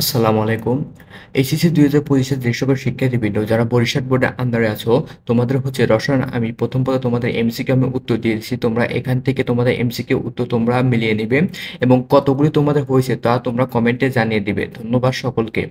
আসসালামু আলাইকুম। এইচএসসি ২০২৫ এর যে সকল শিক্ষার্থীবৃন্দ যারা বরিশাল বোর্ডের আন্ডারে আছো, তোমাদের হচ্ছে রসায়ন আমি প্রথম তোমাদের এমসিকিউ আমি উত্তর দিয়ে দিচ্ছি। তোমরা এখান থেকে তোমাদের এমসিকিউ উত্তর তোমরা মিলিয়ে নিবে এবং কতগুলি তোমাদের হয়েছে তা তোমরা কমেন্টে জানিয়ে দিবে। ধন্যবাদ সকলকে।